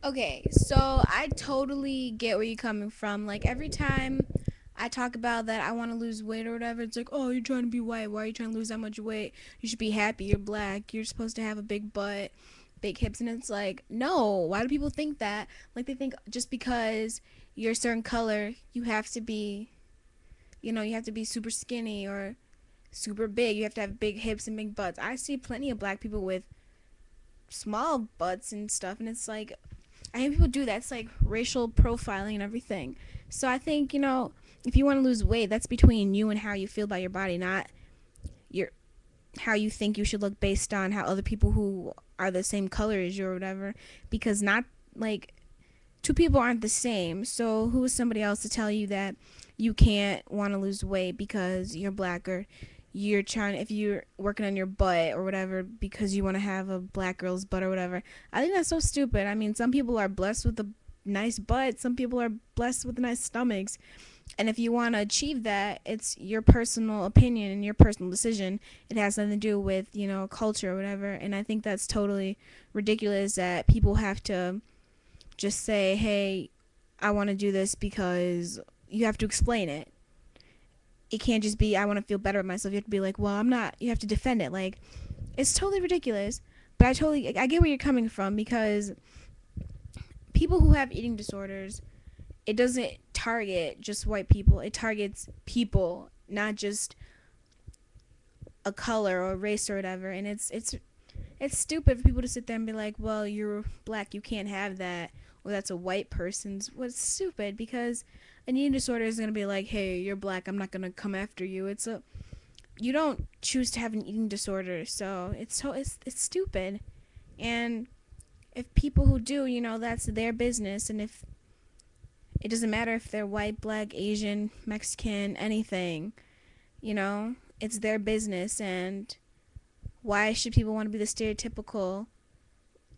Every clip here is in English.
Okay, so I totally get where you're coming from. Like every time I talk about that I want to lose weight or whatever, it's like, oh, you're trying to be white. Why are you trying to lose that much weight? You should be happy. You're black. You're supposed to have a big butt, big hips. And it's like, no, why do people think that? Like they think just because you're a certain color, you have to be, you have to be super skinny or super big. You have to have big hips and big butts. I see plenty of black people with small butts and stuff, and it's like, I hate people do that. It's like racial profiling and everything. So I think, if you want to lose weight, that's between you and how you feel about your body, not your how you think you should look based on how other people who are the same color as you or whatever. Because not like two people aren't the same. So who is somebody else to tell you that you can't want to lose weight because you're black, or you're trying, if you're working on your butt or whatever because you want to have a black girl's butt or whatever. I think that's so stupid. I mean, some people are blessed with a nice butt, some people are blessed with nice stomachs, and if you want to achieve that, it's your personal opinion and your personal decision. It has nothing to do with, culture or whatever. And I think that's totally ridiculous that people have to just say, hey, I want to do this, because you have to explain it. It can't just be, I want to feel better with myself. You have to be like, well, I'm not. You have to defend it. Like, it's totally ridiculous. But I get where you're coming from, because people who have eating disorders, it doesn't target just white people. It targets people, not just a color or race or whatever. And it's stupid for people to sit there and be like, well, you're black, you can't have that, or that's a white person's. Well, it's stupid, because an eating disorder is going to be like, hey, you're black, I'm not going to come after you. You don't choose to have an eating disorder, so it's stupid. And if people who do, that's their business. And if it doesn't matter if they're white, black, Asian, Mexican, anything, it's their business. And why should people want to be the stereotypical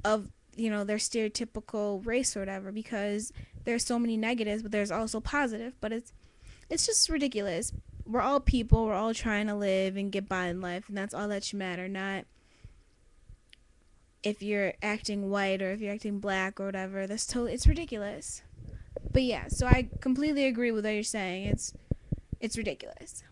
of, their stereotypical race or whatever? Because there's so many negatives, but there's also positive. But it's just ridiculous. We're all people. We're all trying to live and get by in life, and that's all that should matter. Not if you're acting white or if you're acting black or whatever. It's ridiculous. But yeah, so I completely agree with what you're saying. It's ridiculous.